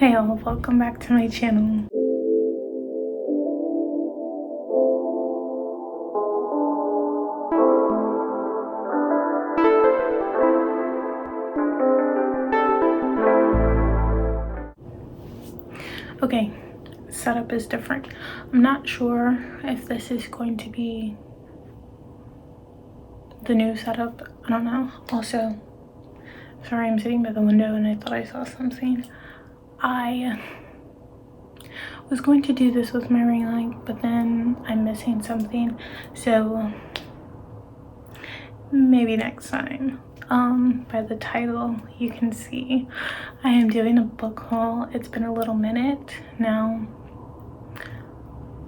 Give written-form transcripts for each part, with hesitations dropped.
Hey all, welcome back to my channel. Okay, setup is different. I'm not sure if this is going to be the new setup. I don't know. Also, sorry, I'm sitting by the window and I thought I saw something. I was going to do this with my ring light, but then I'm missing something, so maybe next time. By the title you can see I am doing a book haul. It's been a little minute now.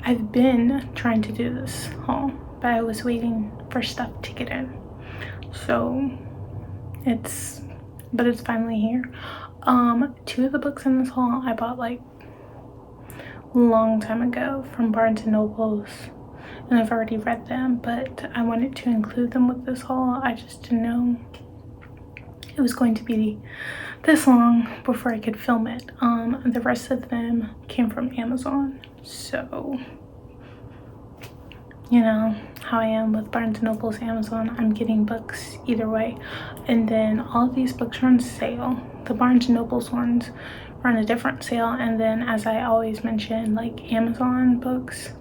I've been trying to do this haul, but I was waiting for stuff to get in, so it's finally here. Two of the books in this haul I bought like a long time ago from Barnes & Nobles, and I've already read them, but I wanted to include them with this haul. I just didn't know it was going to be this long before I could film it. The rest of them came from Amazon, so you know how I am with Barnes & Nobles, Amazon. I'm getting books either way. And then all of these books are on sale. The Barnes & Nobles ones are on a different sale, and then, as I always mention, like Amazon books,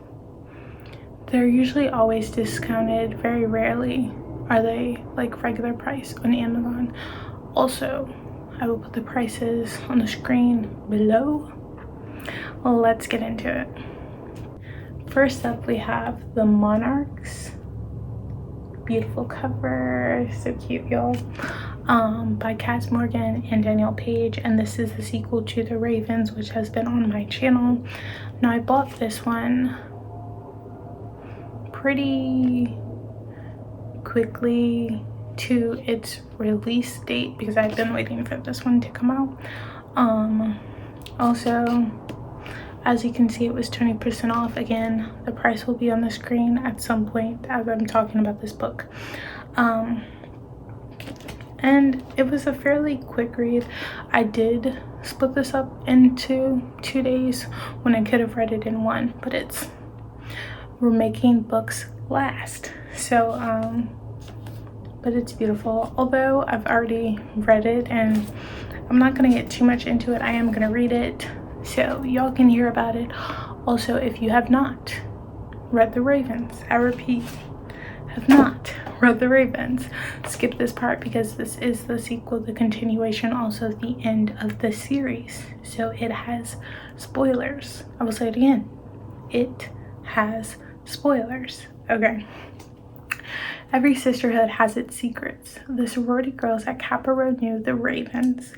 they're usually always discounted. Very rarely are they like regular price on Amazon. Also, I will put the prices on the screen below. Well, let's get into it. First up, we have the Monarchs. Beautiful cover, so cute, y'all. By Kass and Danielle Paige, and this is the sequel to The Ravens, which has been on my channel. Now, I bought this one pretty quickly to its release date because I've been waiting for this one to come out. Also, as you can see, it was 20% off. Again, the price will be on the screen at some point as I'm talking about this book. And it was a fairly quick read. I did split this up into 2 days when I could have read it in one, but we're making books last. So, but it's beautiful. Although I've already read it and I'm not gonna get too much into it, I am gonna read it so y'all can hear about it. Also, if you have not read The Ravens, I repeat, have not read The Ravens, skip this part because this is the sequel, the continuation, also the end of the series. So it has spoilers. I will say it again. It has spoilers. Okay. Every sisterhood has its secrets. The sorority girls at Kappa Rho Nu, the Ravens,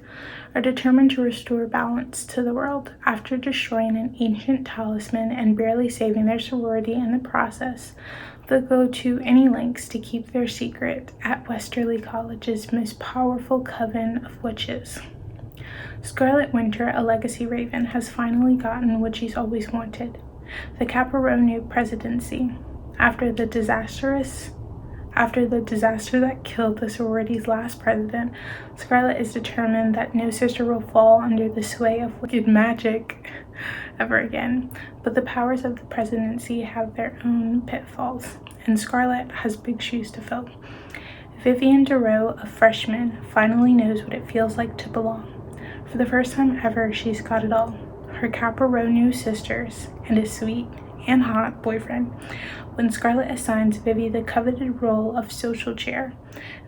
are determined to restore balance to the world. After destroying an ancient talisman and barely saving their sorority in the process, they'll go to any lengths to keep their secret at Westerly College's most powerful coven of witches. Scarlet Winter, a legacy Raven, has finally gotten what she's always wanted: the Kappa Rho Nu presidency. After the disaster that killed the sorority's last president, Scarlet is determined that no sister will fall under the sway of wicked magic ever again. But the powers of the presidency have their own pitfalls, and Scarlet has big shoes to fill. Vivian DeRoe, a freshman, finally knows what it feels like to belong. For the first time ever, she's got it all: her Kappa Rho Nu sisters and a sweet and hot boyfriend. When Scarlet assigns Vivi the coveted role of social chair,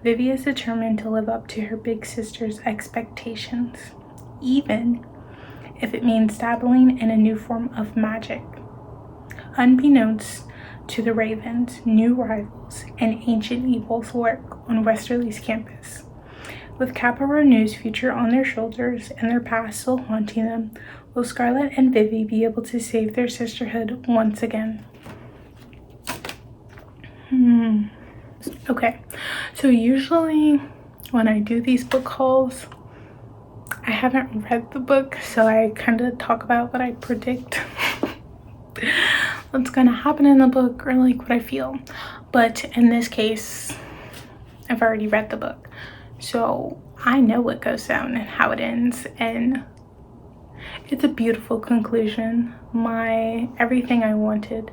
Vivi is determined to live up to her big sister's expectations, even if it means dabbling in a new form of magic. Unbeknownst to the Ravens, new rivals and ancient evils lurk on Westerly's campus. With Kappa Rho Nu's future on their shoulders and their past still haunting them, will Scarlet and Vivi be able to save their sisterhood once again? Okay, so usually when I do these book hauls, I haven't read the book, so I kind of talk about what I predict what's gonna happen in the book, or like what I feel. But in this case, I've already read the book, so I know what goes down and how it ends, and It's a beautiful conclusion. Everything I wanted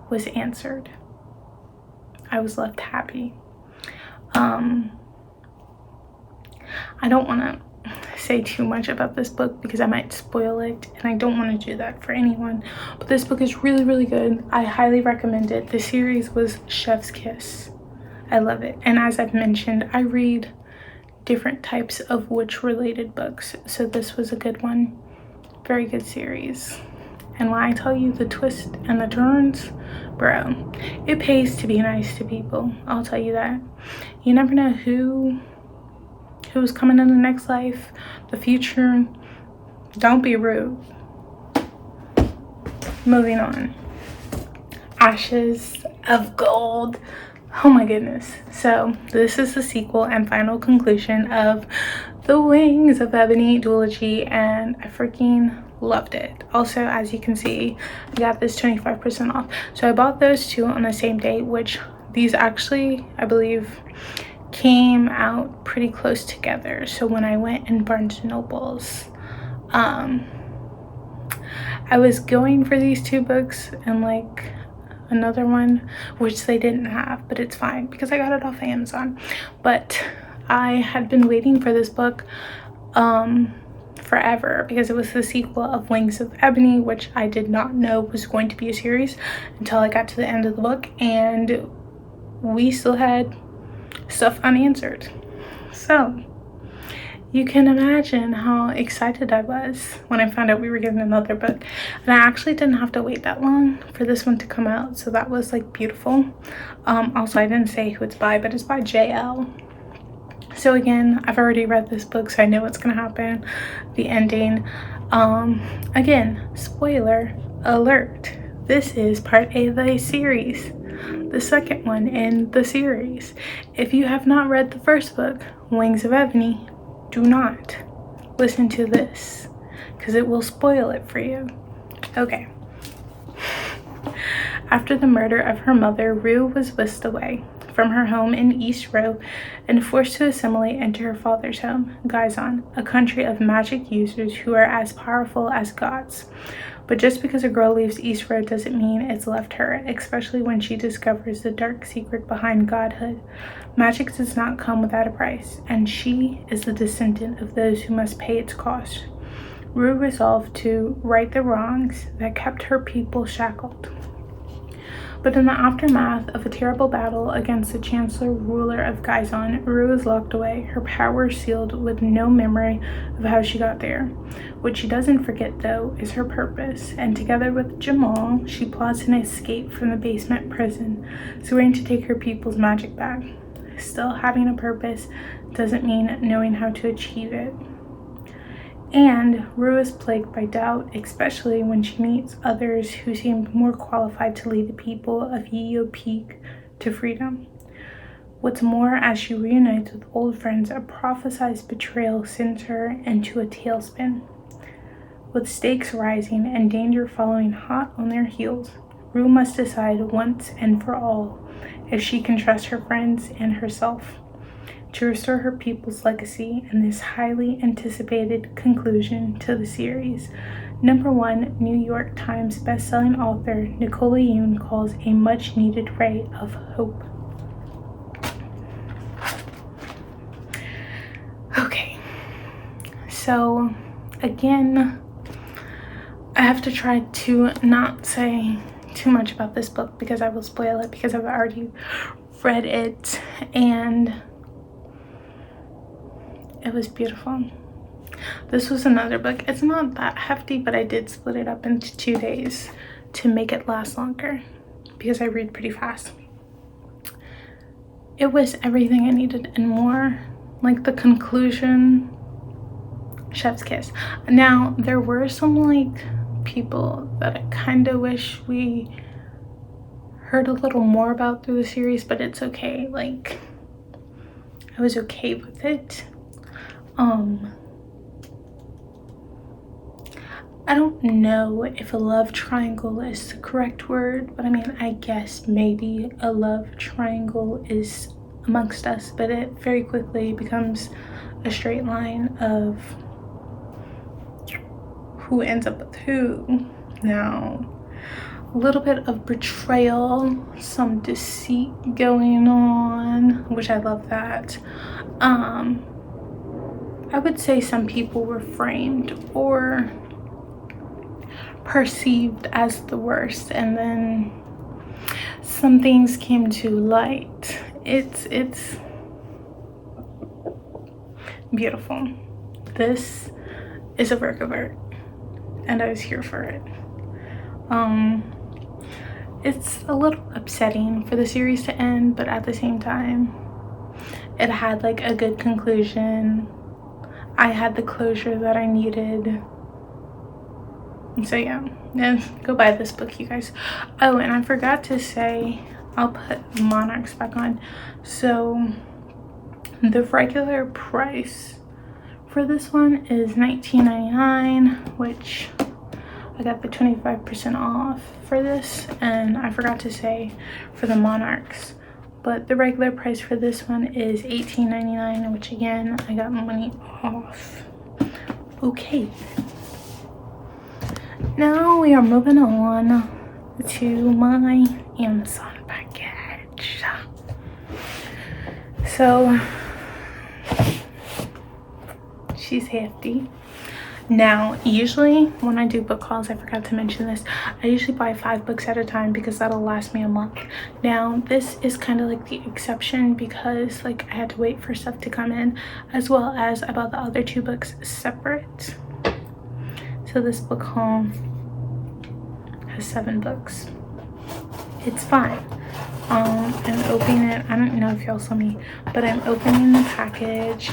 was answered. I was left happy. I don't want to say too much about this book because I might spoil it, and I don't want to do that for anyone, but this book is really, really good. I highly recommend it. The series was Chef's Kiss. I love it. And as I've mentioned, I read different types of witch related books, so this was a good one. Very good series. And when I tell you the twists and the turns, bro, it pays to be nice to people. I'll tell you that. You never know who's coming in the next life, the future. Don't be rude. Moving on. Ashes of Gold. Oh my goodness. So this is the sequel and final conclusion of The Wings of Ebony duology, and I freaking loved it. Also, as you can see, I got this 25% off. So I bought those two on the same day, which these actually, I believe, came out pretty close together. So when I went in Barnes & Noble's, I was going for these two books and like another one which they didn't have, but it's fine because I got it off Amazon. But I had been waiting for this book forever because it was the sequel of Wings of Ebony, which I did not know was going to be a series until I got to the end of the book, and we still had stuff unanswered. So you can imagine how excited I was when I found out we were getting another book. And I actually didn't have to wait that long for this one to come out, so that was like beautiful. Also, I didn't say who it's by, but it's by Elle. So again, I've already read this book, so I know what's gonna happen, the ending. Again, spoiler alert, this is part A of the series, the second one in the series. If you have not read the first book, Wings of Ebony, do not listen to this because it will spoil it for you. Okay. After the murder of her mother, Rue was whisked away from her home in East Row and forced to assimilate into her father's home, Gizon, a country of magic users who are as powerful as gods. But just because a girl leaves East Row doesn't mean it's left her, especially when she discovers the dark secret behind godhood. Magic does not come without a price, and she is the descendant of those who must pay its cost. Rue resolved to right the wrongs that kept her people shackled. But in the aftermath of a terrible battle against the Chancellor ruler of Gizon, Rue is locked away, her power sealed with no memory of how she got there. What she doesn't forget, though, is her purpose, and together with Jamal, she plots an escape from the basement prison, swearing to take her people's magic back. Still, having a purpose doesn't mean knowing how to achieve it. And Rue is plagued by doubt, especially when she meets others who seem more qualified to lead the people of Yeo Peak to freedom. What's more, as she reunites with old friends, a prophesied betrayal sends her into a tailspin. With stakes rising and danger following hot on their heels, Rue must decide once and for all if she can trust her friends and herself to restore her people's legacy in this highly anticipated conclusion to the series. #1 New York Times bestselling author Nicola Yoon calls a much-needed ray of hope. Okay, so again, I have to try to not say too much about this book because I will spoil it because I've already read it, and it was beautiful. This was another book. It's not that hefty, but I did split it up into 2 days to make it last longer because I read pretty fast. It was everything I needed and more. Like the conclusion, chef's kiss. Now, there were some like people that I kind of wish we heard a little more about through the series, but it's okay. Like, I was okay with it. I don't know if a love triangle is the correct word, but I mean, I guess maybe a love triangle is amongst us, but it very quickly becomes a straight line of who ends up with who. Now, a little bit of betrayal, some deceit going on, which I love that. I would say some people were framed or perceived as the worst, and then some things came to light. It's beautiful. This is a work of art, and I was here for it. It's a little upsetting for the series to end, but at the same time, it had like a good conclusion. I had the closure that I needed. So yeah, go buy this book, you guys. Oh, and I forgot to say, I'll put Monarchs back on. So the regular price for this one is $19.99, which I got the 25% off for this. And I forgot to say for the Monarchs, but the regular price for this one is $18.99, which again, I got money off. Okay, now we are moving on to my Amazon package. So she's hefty. Now, usually when I do book hauls, I forgot to mention this, I usually buy 5 books at a time because that'll last me a month. Now, this is kind of like the exception because like I had to wait for stuff to come in, as well as I bought the other 2 books separate. So this book haul has 7 books. It's fine. I'm opening it. I don't know if y'all saw me, but I'm opening the package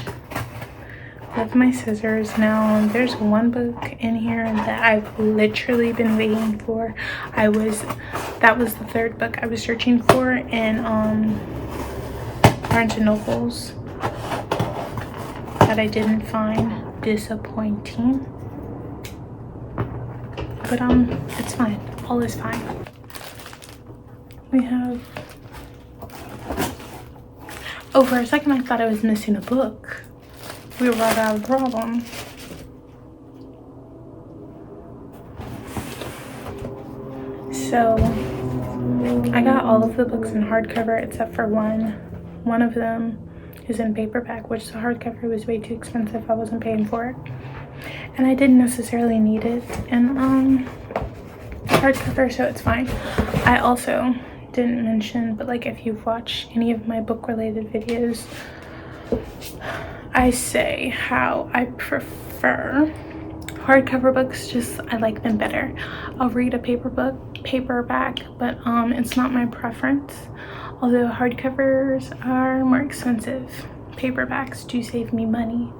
with my scissors. Now there's one book in here that I've literally been waiting for. That was the 3rd book I was searching for in Barnes & Nobles that I didn't find. Disappointing, but it's fine. All is fine. We have, oh, for a second I thought I was missing a book. We were right out of the problem. So I got all of the books in hardcover except for one. One of them is in paperback, which the hardcover was way too expensive. I wasn't paying for it, and I didn't necessarily need it in hardcover, so it's fine. I also didn't mention, but like if you've watched any of my book related videos, I say how I prefer hardcover books. Just I like them better. I'll read a paperback, but it's not my preference. Although hardcovers are more expensive, paperbacks do save me money,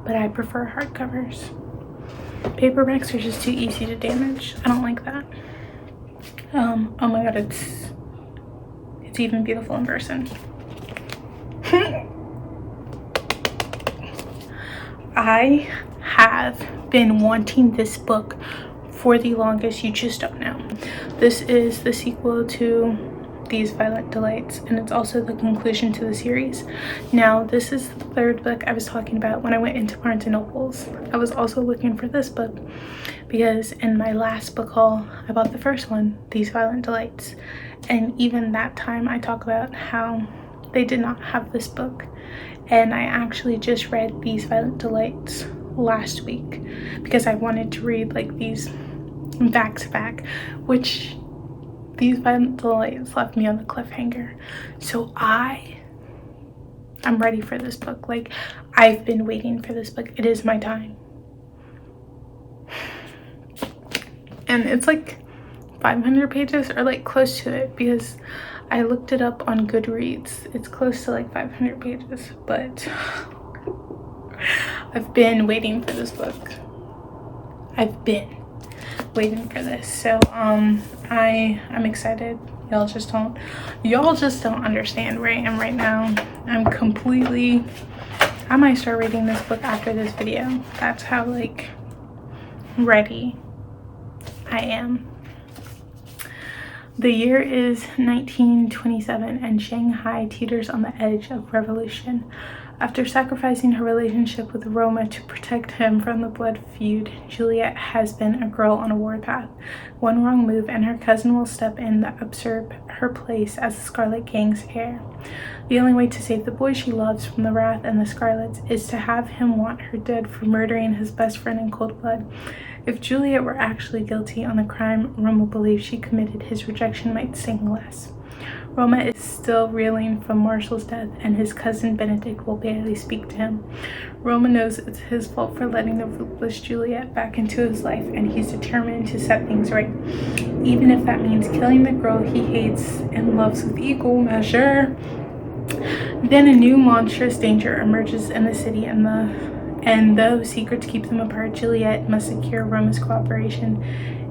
but I prefer hardcovers. Paperbacks are just too easy to damage. I don't like that. Oh my god, it's even beautiful in person. I have been wanting this book for the longest. You just don't know. This is the sequel to These Violent Delights, and it's also the conclusion to the series. Now, this is the 3rd book I was talking about when I went into Barnes & Nobles. I was also looking for this book because in my last book haul, I bought the first one, These Violent Delights. And even that time, I talk about how they did not have this book. And I actually just read These Violent Delights last week because I wanted to read like these back to back, which These Violent Delights left me on the cliffhanger. So I'm ready for this book. Like, I've been waiting for this book. It is my time. And it's like 500 pages or like close to it because I looked it up on Goodreads. It's close to like 500 pages, but I've been waiting for this book. I've been waiting for this. So I'm excited. Y'all just don't understand where I am right now. I might start reading this book after this video. That's how like ready I am. The year is 1927 and Shanghai teeters on the edge of revolution. After sacrificing her relationship with Roma to protect him from the blood feud, Juliet has been a girl on a warpath. One wrong move and her cousin will step in to usurp her place as the Scarlet Gang's heir. The only way to save the boy she loves from the wrath and the Scarlets is to have him want her dead for murdering his best friend in cold blood. If Juliet were actually guilty on the crime Roma believes she committed, his rejection might sting less. Roma is still reeling from Marshall's death, and his cousin Benedict will barely speak to him. Roma knows it's his fault for letting the ruthless Juliet back into his life, and he's determined to set things right, even if that means killing the girl he hates and loves with equal measure. Then a new monstrous danger emerges in the city, and though secrets keep them apart, Juliet must secure Roma's cooperation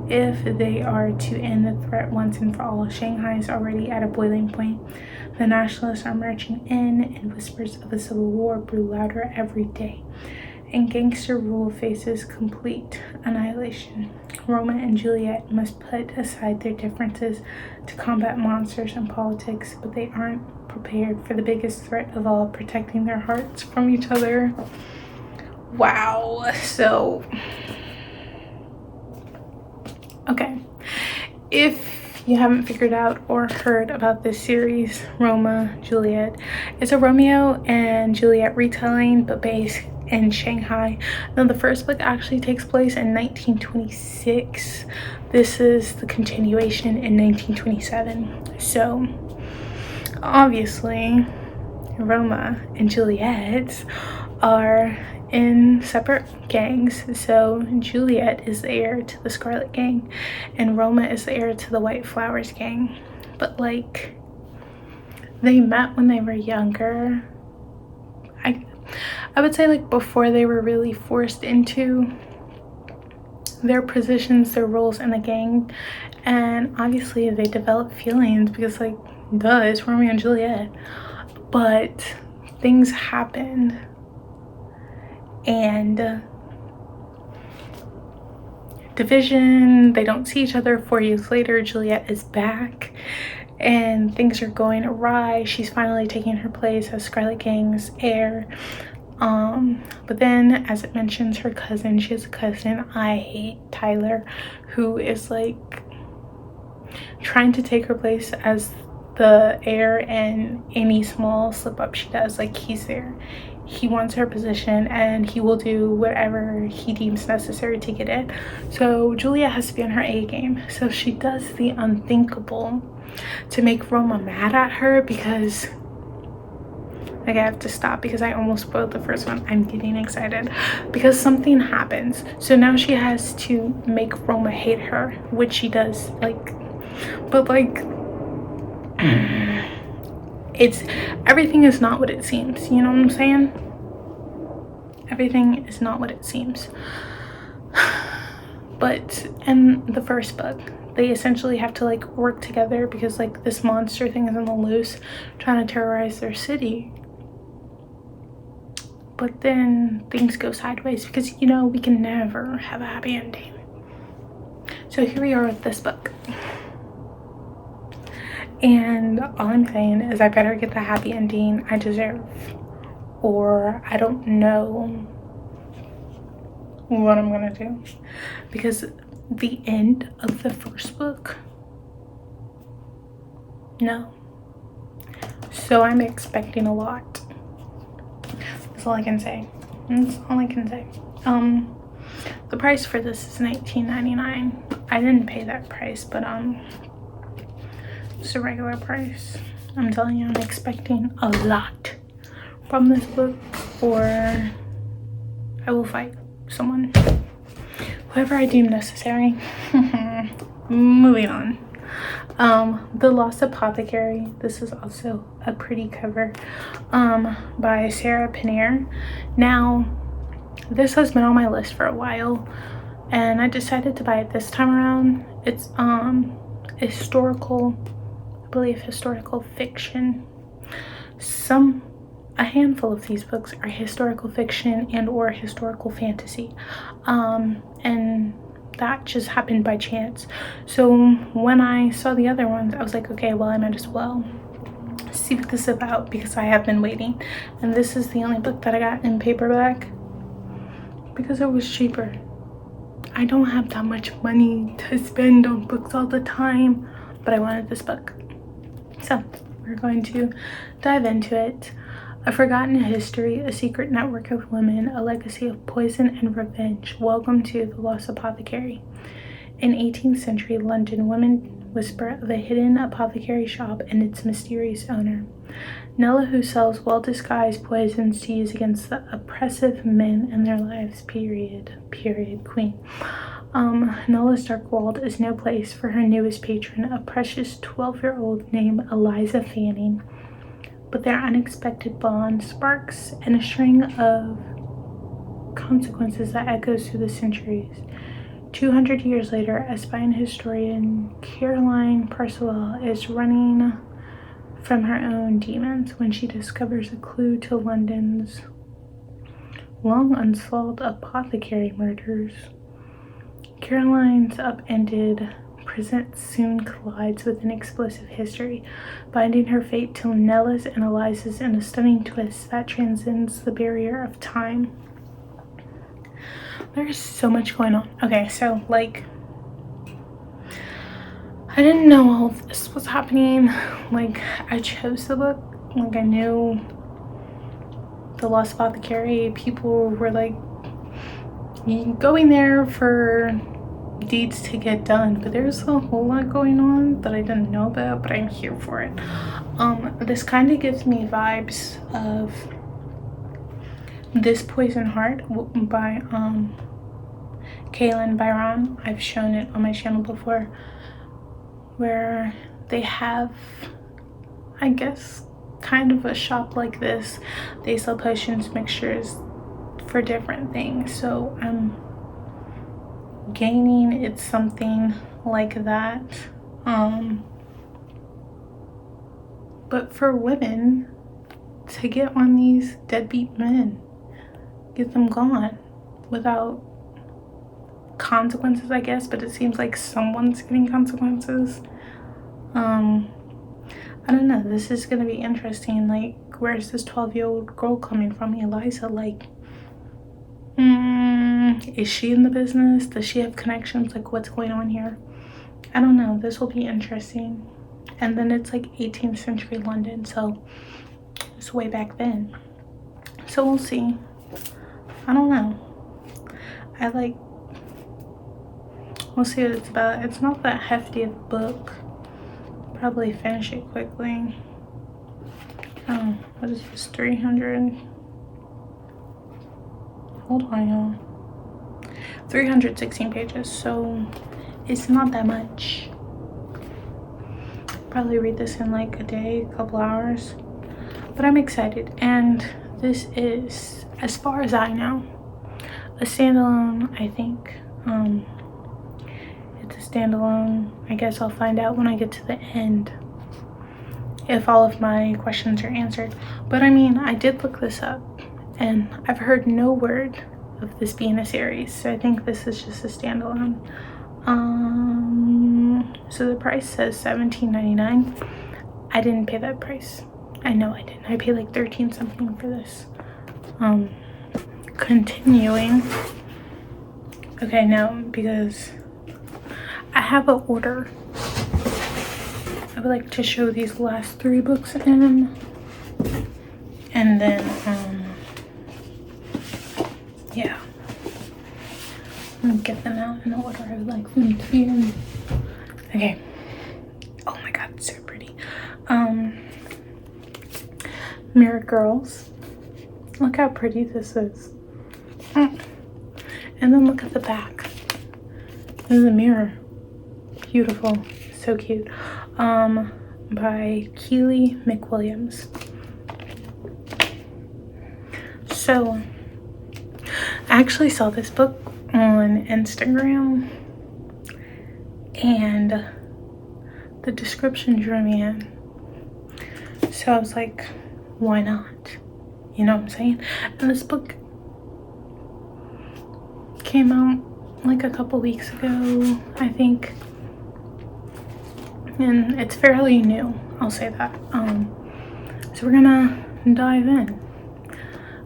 if they are to end the threat once and for all. Shanghai is already at a boiling point. The nationalists are marching in, and whispers of a civil war brew louder every day. And gangster rule faces complete annihilation. Roma and Juliet must put aside their differences to combat monsters and politics, but they aren't prepared for the biggest threat of all, protecting their hearts from each other. Wow. So okay, if you haven't figured out or heard about this series, Roma, Juliet, it's a Romeo and Juliet retelling, but based in Shanghai. Now, the first book actually takes place in 1926. This is the continuation in 1927. So, obviously, Roma and Juliet are in separate gangs. So Juliet is the heir to the Scarlet Gang and Roma is the heir to the White Flowers Gang. But like, they met when they were younger. I would say like before they were really forced into their positions, their roles in the gang, and obviously they developed feelings because like, duh, it's Romeo and Juliet. But things happened, and division, they don't see each other. 4 years later, Juliet is back and things are going awry. She's finally taking her place as Scarlet Gang's heir. But then, as it mentions her cousin, she has a cousin, I hate Tyler, who is like trying to take her place as the heir, and any small slip up she does, like, he's there. He wants her position and he will do whatever he deems necessary to get it. So Julia has to be on her A game. So she does the unthinkable to make Roma mad at her, because like, I have to stop because I almost spoiled the first one. I'm getting excited because something happens. So now she has to make Roma hate her, which she does, like, but like, it's, everything is not what it seems, you know what I'm saying? Everything is not what it seems. But in the first book, they essentially have to like work together because like this monster thing is on the loose trying to terrorize their city. But then things go sideways because, you know, we can never have a happy ending. So here we are with this book. And all I'm saying is I better get the happy ending I deserve, or I don't know what I'm gonna do. Because the end of the first book, no. So I'm expecting a lot. That's all I can say. That's all I can say. The price for this is $19.99. I didn't pay that price, but it's a regular price. I'm telling you, I'm expecting a lot from this book, or I will fight someone, whoever I deem necessary. Moving on. The Lost Apothecary. This is also a pretty cover by Sarah Pinner. Now, this has been on my list for a while and I decided to buy it this time around. It's historical, I believe historical fiction. A handful of these books are historical fiction and or historical fantasy, and that just happened by chance. So when I saw the other ones, I was like, okay, well, I might as well. see what this is about because I have been waiting. And this is the only book that I got in paperback because it was cheaper. I don't have that much money to spend on books all the time, but I wanted this book. So we're going to dive into it. A forgotten history, a secret network of women, a legacy of poison and revenge. Welcome to the Lost Apothecary. In 18th century London, women whisper of a hidden apothecary shop and its mysterious owner, Nella, who sells well-disguised poisons to use against the oppressive men in their lives. Period, queen. Nella's dark world is no place for her newest patron, a precious 12-year-old named Eliza Fanning. But their unexpected bond sparks and a string of consequences that echoes through the centuries. 200 years later, aspiring historian Caroline Parcewell is running from her own demons when she discovers a clue to London's long unsolved apothecary murders. Caroline's upended present soon collides with an explosive history, binding her fate to Nella's and Eliza's in a stunning twist that transcends the barrier of time. There's so much going on. Okay, so like, I didn't know all of this was happening. Like, I chose the book. Like, I knew the Lost Apothecary people were like going there for deeds to get done, but there's a whole lot going on that I didn't know about, but I'm here for it. This kind of gives me vibes of This Poison Heart by Kaylin Byron. I've shown it on my channel before, where they have, I guess, kind of a shop like this. They sell potions, mixtures for different things, so I'm gaining it's something like that, but for women to get on these deadbeat men, get them gone without consequences, I guess, but it seems like someone's getting consequences. I don't know, this is gonna be interesting. Like, where's this 12-year-old girl coming from, Eliza? Like, is she in the business? Does she have connections? Like, what's going on here? I don't know. This will be interesting. And then it's like 18th century London, so it's way back then. So we'll see. I don't know. We'll see what it's about. It's not that hefty of a book. Probably finish it quickly. Oh, what is this? 300. Hold on, y'all. 316 pages, so it's not that much. Probably read this in like a day, a couple hours, but I'm excited. And this is, as far as I know, a standalone. I think it's a standalone. I guess I'll find out when I get to the end if all of my questions are answered. But I mean, I did look this up and I've heard no word of this being a series, so I think this is just a standalone. So the price says $17.99. I didn't pay that price. I know I didn't. I paid like 13 something for this. Continuing. Okay, no, because I have an order. I would like to show these last 3 books in, and then yeah, I'm gonna get them out in the order I would like them to be in. Okay. Oh my god, it's so pretty. Mirror Girls. Look how pretty this is. And then look at the back. This is a mirror. Beautiful. So cute. By Keely McWilliams. So I actually saw this book on Instagram and the description drew me in. So I was like, why not? You know what I'm saying? And this book came out like a couple weeks ago, I think. And it's fairly new, I'll say that. So we're gonna dive in.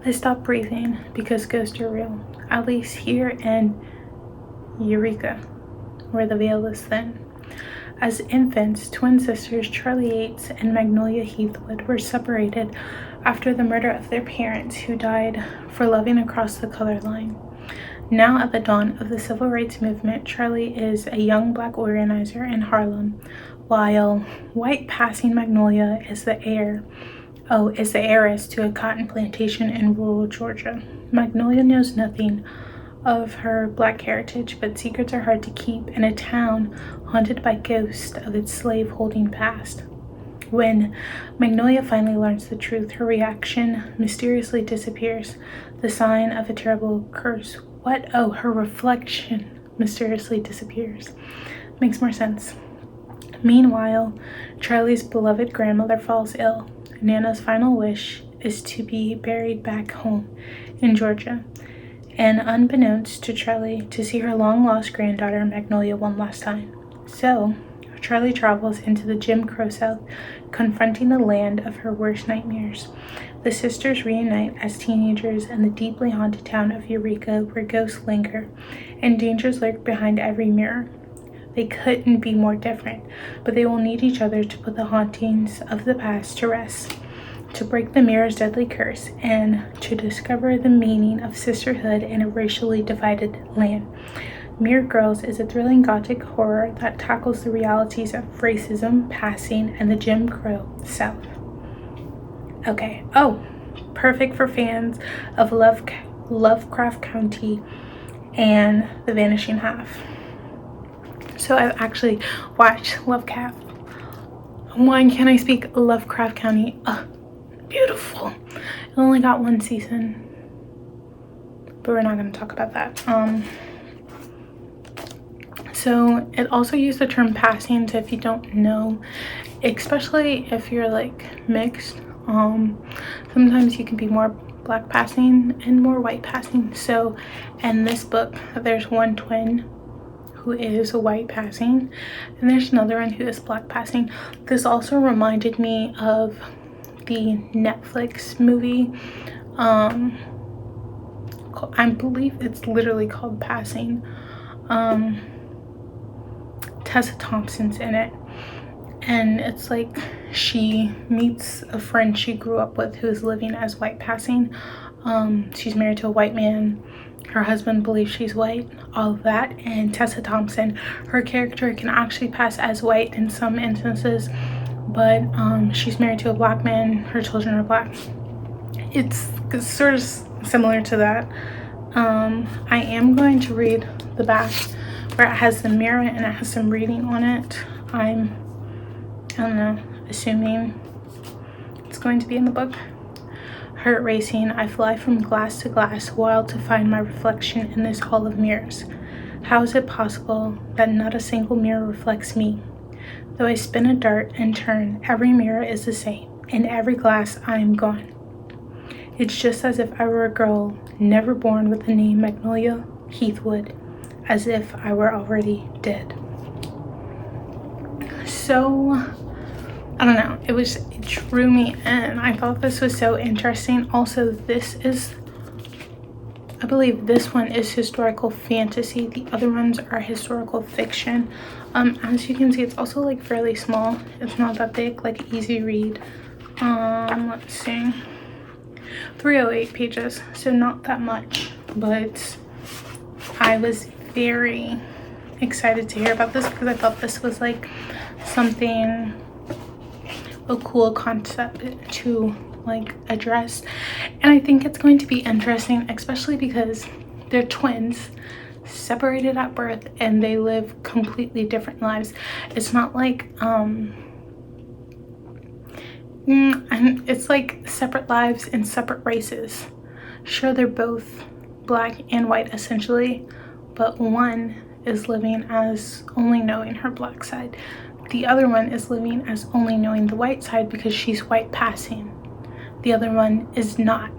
I stopped breathing because ghosts are real, at least here in Eureka, where the veil is thin. As infants, twin sisters Charlie Yates and Magnolia Heathwood were separated after the murder of their parents, who died for loving across the color line. Now at the dawn of the civil rights movement, Charlie is a young black organizer in Harlem, while white passing Magnolia is the heiress to a cotton plantation in rural Georgia. Magnolia knows nothing of her black heritage, but secrets are hard to keep in a town haunted by ghosts of its slave-holding past. When Magnolia finally learns the truth, her reaction mysteriously disappears, the sign of a terrible curse. What? Oh, her reflection mysteriously disappears. Makes more sense. Meanwhile, Charlie's beloved grandmother falls ill. Nana's final wish is to be buried back home in Georgia, and unbeknownst to Charlie, to see her long-lost granddaughter Magnolia one last time. So, Charlie travels into the Jim Crow South, confronting the land of her worst nightmares. The sisters reunite as teenagers in the deeply haunted town of Eureka, where ghosts linger and dangers lurk behind every mirror. They couldn't be more different, but they will need each other to put the hauntings of the past to rest, to break the mirror's deadly curse, and to discover the meaning of sisterhood in a racially divided land. Mirror Girls is a thrilling gothic horror that tackles the realities of racism, passing, and the Jim Crow South. Okay, perfect for fans of Lovecraft County and The Vanishing Half. So I've actually watched Lovecraft. Why can't I speak? Lovecraft County. Beautiful. It only got one season, but we're not going to talk about that. So it also used the term passing. So if you don't know, especially if you're like mixed, sometimes you can be more black passing and more white passing. So in this book, there's one twin who is white passing, and there's another one who is black passing. This also reminded me of the Netflix movie. I believe it's literally called Passing. Tessa Thompson's in it, and it's like she meets a friend she grew up with who is living as white passing. She's married to a white man. Her husband believes she's white, all of that. And Tessa Thompson, her character can actually pass as white in some instances, but she's married to a black man. Her children are black. It's sort of similar to that. I am going to read the back where it has the mirror and it has some reading on it. I don't know, assuming it's going to be in the book. Heart racing, I fly from glass to glass, wild to find my reflection in this hall of mirrors. How is it possible that not a single mirror reflects me? Though I spin a dart and turn, every mirror is the same. In every glass, I am gone. It's just as if I were a girl, never born with the name Magnolia Heathwood, as if I were already dead. So, I don't know, it drew me in. I thought this was so interesting. Also, I believe this one is historical fantasy. The other ones are historical fiction. As you can see, it's also like fairly small. It's not that big, like easy read. Let's see, 308 pages, so not that much, but I was very excited to hear about this because I thought this was like something, a cool concept to like address, and I think it's going to be interesting, especially because they're twins, separated at birth, and they live completely different lives. It's not like and it's like separate lives and separate races. Sure, they're both black and white essentially, but one is living as only knowing her black side. The other one is living as only knowing the white side because she's white passing. The other one is not.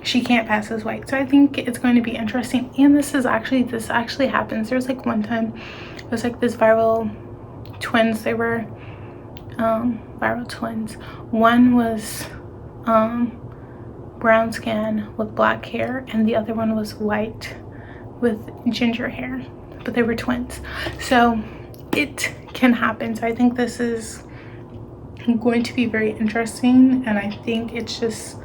She can't pass as white. So I think it's going to be interesting. And this actually happens. There's like one time, it was like this viral twins. They were viral twins. One was brown skin with black hair, and the other one was white with ginger hair, but they were twins. So it can happen. So I think this is going to be very interesting, and I think it's just,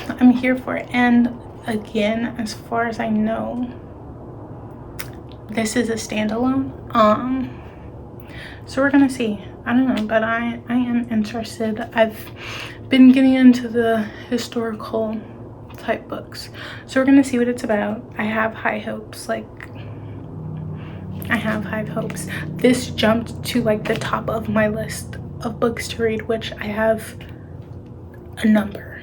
I'm here for it. And again, as far as I know, this is a standalone. So we're gonna see. I don't know, but I am interested. I've been getting into the historical type books, so we're gonna see what it's about. I have high hopes. Like, I have high hopes. This jumped to like the top of my list of books to read, which I have a number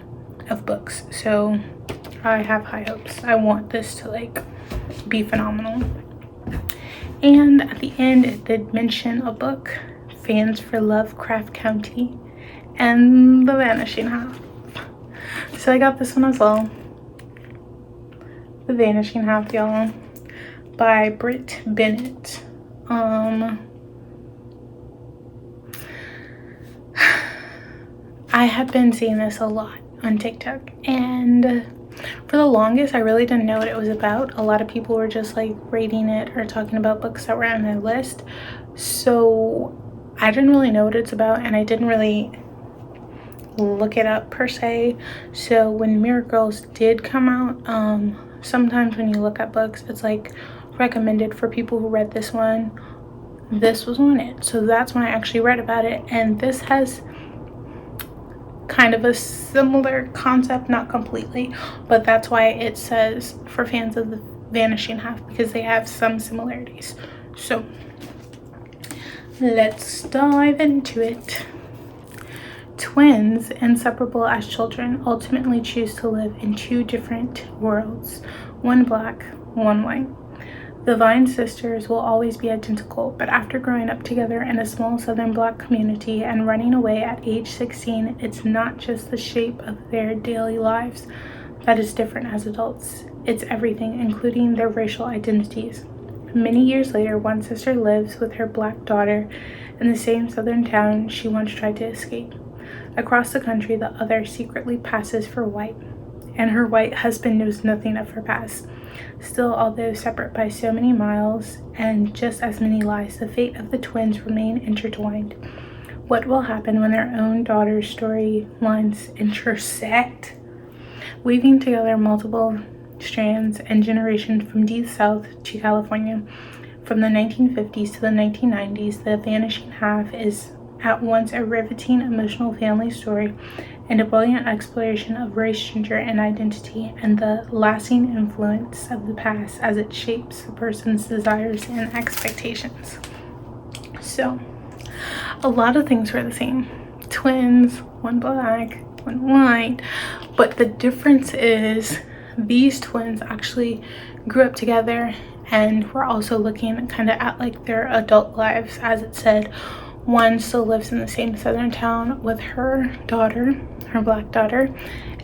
of books, so I have high hopes. I want this to like be phenomenal. And at the end, it did mention a book, Fans for Lovecraft County and The Vanishing Half. So I got this one as well. The Vanishing Half, y'all, by Brit, Bennett. I have been seeing this a lot on TikTok, and for the longest I really didn't know what it was about. A lot of people were just like rating it or talking about books that were on their list, so I didn't really know what it's about, and I didn't really look it up per se. So when Mirror Girls did come out, sometimes when you look at books, it's like recommended for people who read this one. This was on it, so that's when I actually read about it. And this has kind of a similar concept, not completely, but that's why it says for fans of The Vanishing Half, because they have some similarities. So let's dive into it. Twins, inseparable as children, ultimately choose to live in two different worlds, one black, one white. The Vine sisters will always be identical, but after growing up together in a small southern black community and running away at age 16, it's not just the shape of their daily lives that is different as adults. It's everything, including their racial identities. Many years later, one sister lives with her black daughter in the same southern town she once tried to escape. Across the country, the other secretly passes for white, and her white husband knows nothing of her past. Still, although separate by so many miles and just as many lies, the fate of the twins remain intertwined. What will happen when their own daughter's storylines intersect, weaving together multiple strands and generations from deep south to California? From the 1950s to the 1990s, The Vanishing Half is at once a riveting emotional family story and a brilliant exploration of race, gender, and identity, and the lasting influence of the past as it shapes a person's desires and expectations. So, a lot of things were the same. Twins, one black, one white, but the difference is these twins actually grew up together and were also looking kind of at like their adult lives. As it said, one still lives in the same southern town with her daughter, her black daughter,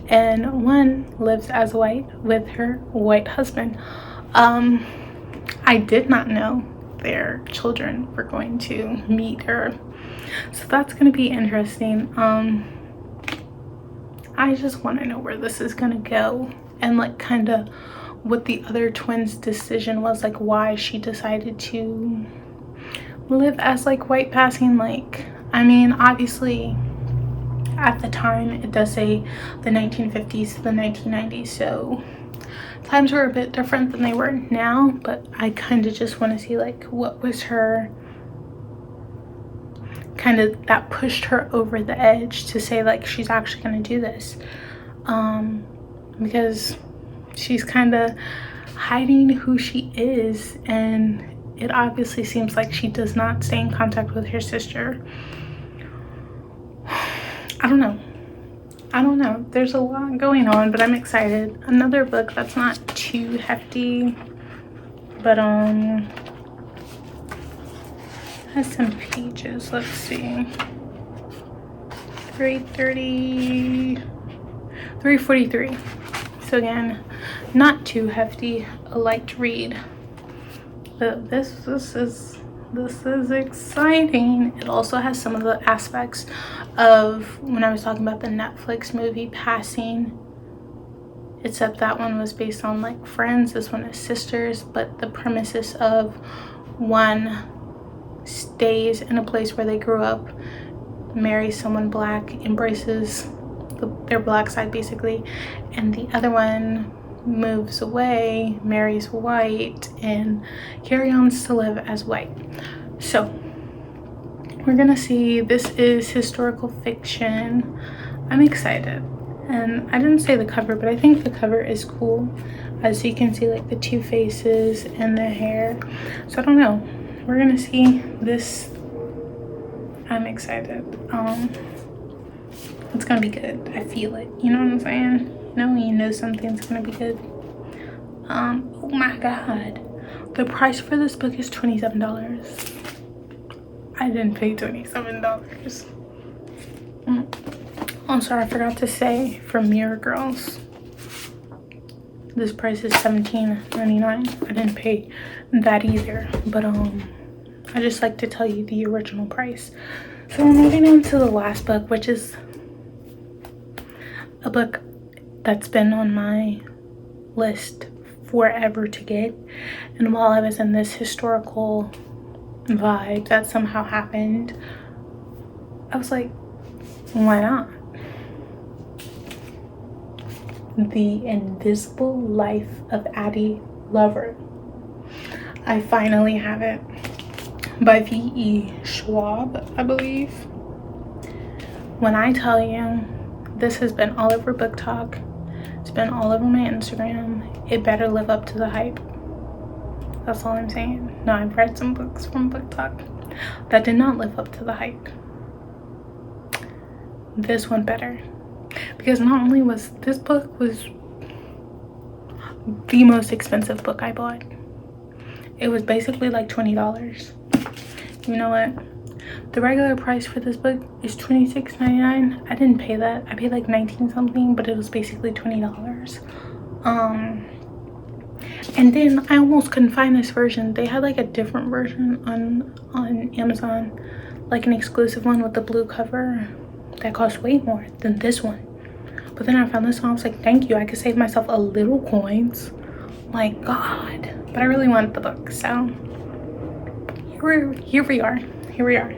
and one lives as white with her white husband. I did not know their children were going to meet her, so that's going to be interesting. I just want to know where this is going to go, and like kind of what the other twins' decision was, like why she decided to live as like white passing. Like, I mean, obviously at the time it does say the 1950s to the 1990s, so times were a bit different than they were now, but I kind of just want to see like what was her kind of that pushed her over the edge to say like she's actually going to do this, because she's kind of hiding who she is, and it obviously seems like she does not stay in contact with her sister. I don't know. There's a lot going on, but I'm excited. Another book that's not too hefty, but has some pages. Let's see. 343. So again, not too hefty, a light read. But this is This is exciting. It also has some of the aspects of when I was talking about the Netflix movie Passing, except that one was based on like friends. This one is sisters, but the premises of one stays in a place where they grew up, marries someone black, embraces their black side basically, and the other one moves away, marries white, and carry on to live as white. So we're gonna see. This is historical fiction. I'm excited, and I didn't say the cover, but I think the cover is cool, as you can see like the two faces and the hair. So I don't know, we're gonna see this. I'm excited. It's gonna be good. I feel it, you know what I'm saying? You know something's gonna be good. Oh my god, the price for this book is $27. I didn't pay $27. I'm sorry, I forgot to say, for Mirror Girls, this price is $17.99. I didn't pay that either, but I just like to tell you the original price. So we're moving on to the last book, which is a book that's been on my list forever to get, and while I was in this historical vibe that somehow happened, I was like, why not? The Invisible Life of Addie, LaRue. I finally have it, by V.E. Schwab, I believe. When I tell you, this has been all over Book Talk, it's been all over my Instagram, it better live up to the hype. That's all I'm saying. Now, I've read some books from Book Talk that did not live up to the hype. This one better, because not only was this book was the most expensive book I bought. It was basically like $20. You know what? The regular price for this book is $26.99. I didn't pay that. I paid like 19 something, but it was basically $20. And then I almost couldn't find this version. They had like a different version on Amazon, like an exclusive one with the blue cover that cost way more than this one. But then I found this one. I was like, thank you, I could save myself a little coins. My god. But I really wanted the book, so here we are.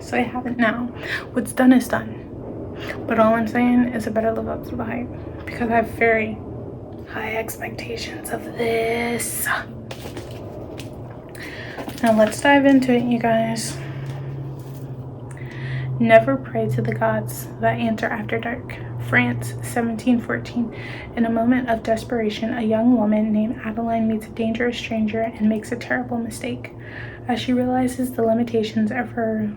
So I have it now. What's done is done. But all I'm saying is it better live up to the hype, because I have very high expectations of this. Now let's dive into it, you guys. Never pray to the gods that answer after dark. France, 1714. In a moment of desperation, a young woman named Adeline meets a dangerous stranger and makes a terrible mistake. As she realizes the limitations of her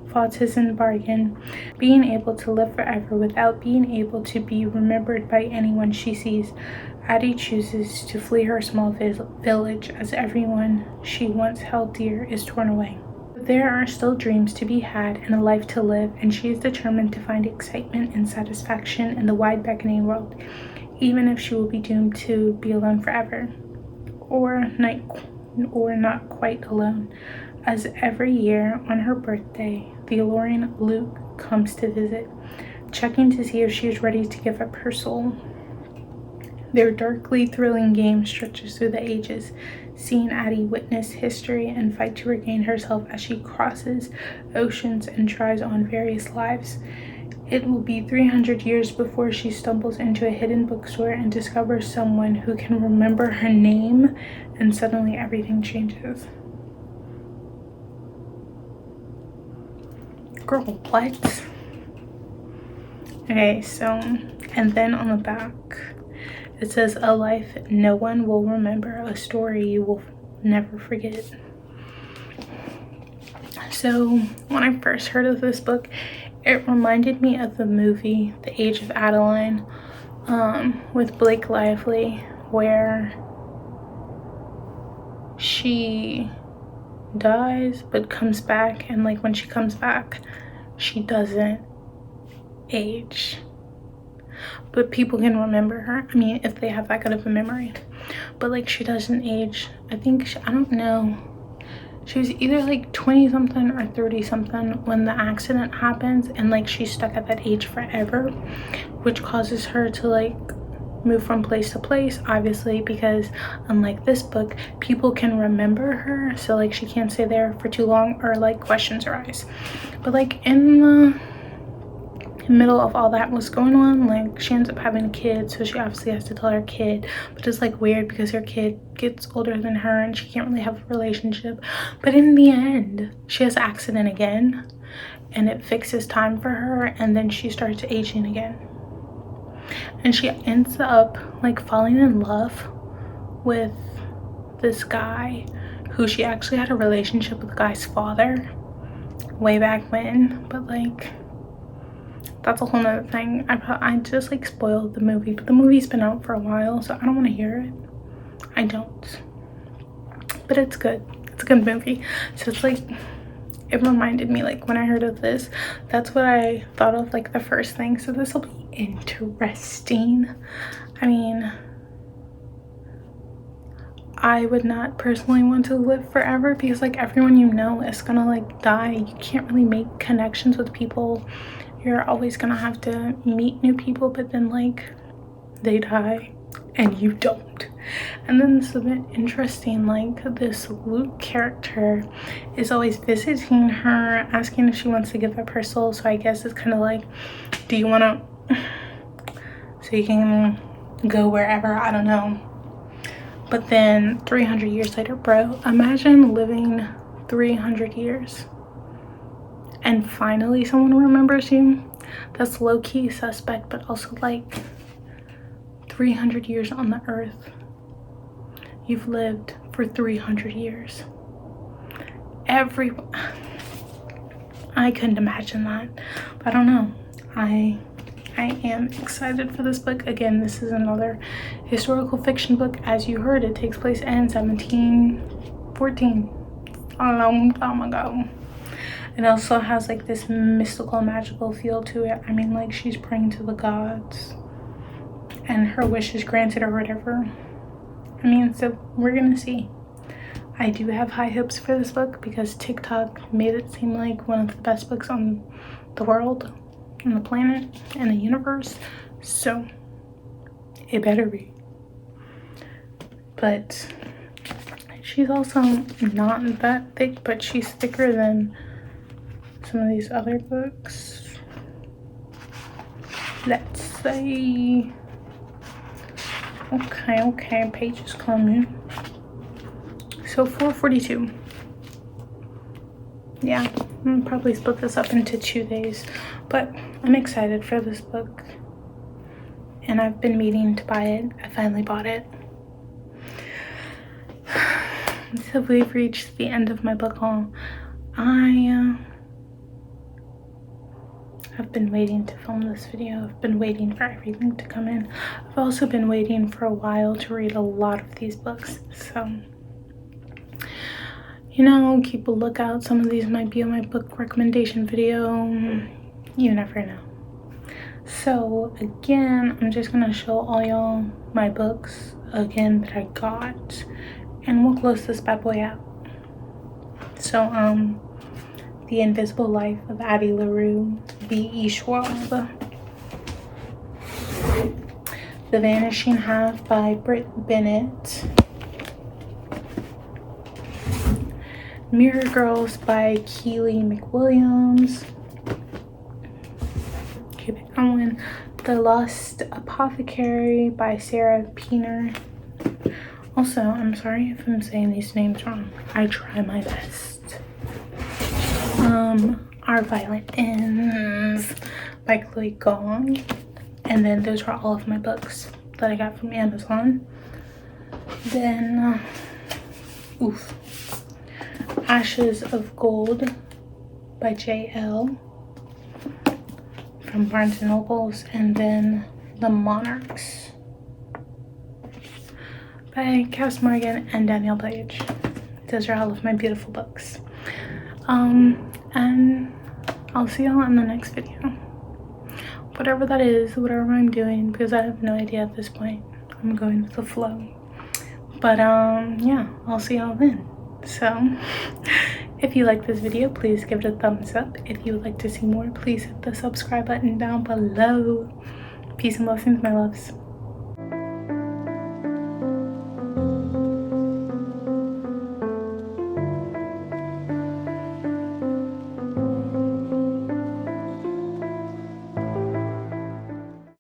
partisan bargain, being able to live forever without being able to be remembered by anyone she sees, Addie chooses to flee her small village as everyone she once held dear is torn away. There are still dreams to be had and a life to live, and she is determined to find excitement and satisfaction in the wide beckoning world, even if she will be doomed to be alone forever, or not quite alone, as every year on her birthday, the alluring Luke comes to visit, checking to see if she is ready to give up her soul. Their darkly thrilling game stretches through the ages, seeing Addie witness history and fight to regain herself as she crosses oceans and tries on various lives. It will be 300 years before she stumbles into a hidden bookstore and discovers someone who can remember her name, and suddenly everything changes. Girl, what? Okay, so, and then on the back, it says, a life no one will remember, a story you will never forget. So when I first heard of this book, it reminded me of the movie The Age of Adeline, with Blake Lively, where she dies but comes back, and like when she comes back, she doesn't age. But people can remember her. I mean, if they have that good of a memory. But like, she doesn't age. I think, I don't know. she was either like 20 something or 30 something when the accident happens, and like she's stuck at that age forever, which causes her to like move from place to place, obviously, because unlike this book, people can remember her, so like she can't stay there for too long or like questions arise. But like in the middle of all that was going on, like she ends up having a kid, so she obviously has to tell her kid, but it's like weird because her kid gets older than her and she can't really have a relationship. But in the end, she has an accident again and it fixes time for her, and then she starts aging again, and she ends up like falling in love with this guy who she actually had a relationship with the guy's father way back when. But like that's a whole nother thing. I just like spoiled the movie, but the movie's been out for a while, so I don't want to hear it. I don't. But it's good. It's a good movie. So it's like, it reminded me, like when I heard of this, that's what I thought of like the first thing. So this will be interesting. I mean, I would not personally want to live forever because like everyone you know is gonna like die. You can't really make connections with people. You're always gonna have to meet new people, but then like they die and you don't. And then it's a bit interesting, like this Luke character is always visiting her, asking if she wants to give up her soul. So I guess it's kind of like, do you want to, so you can go wherever, I don't know. But then 300 years later, bro, imagine living 300 years and finally someone remembers you. That's low-key suspect, but also like 300 years on the earth. You've lived for 300 years. I couldn't imagine that. But I don't know. I am excited for this book. Again, this is another historical fiction book. As you heard, it takes place in 1714. A long time ago. It also has like this mystical, magical feel to it. I mean, like she's praying to the gods and her wish is granted or whatever. I mean, so we're gonna see. I do have high hopes for this book because TikTok made it seem like one of the best books on the world, on the planet, and the universe. So it better be. But she's also not that thick, but she's thicker than some of these other books. Let's say, okay, Paige is coming. So 442. Yeah, I'll probably split this up into 2 days, but I'm excited for this book and I've been meaning to buy it. I finally bought it. So we've reached the end of my book haul. I've been waiting to film this video. I've been waiting for everything to come in. I've also been waiting for a while to read a lot of these books. So, you know, keep a lookout. Some of these might be on my book recommendation video. You never know. So, again, I'm just going to show all y'all my books again that I got. And we'll close this bad boy out. So, The Invisible Life of Addie LaRue, B.E. Schwab. The Vanishing Half by Bennett. Mirror Girls by McWilliams. Keep it going. The Lost Apothecary by Sarah Piener. Also, I'm sorry if I'm saying these names wrong. I try my best. Our Violent Ends by Gong. And then those are all of my books that I got from Amazon. Then, Ashes of Gold by Elle from Barnes & Nobles. And then The Monarchs by Kass and Danielle Paige. Those are all of my beautiful books. And I'll see y'all in the next video. Whatever that is, whatever I'm doing, because I have no idea at this point. I'm going with the flow. But yeah, I'll see y'all then. So if you like this video, please give it a thumbs up. If you would like to see more, please hit the subscribe button down below. Peace and blessings, my loves.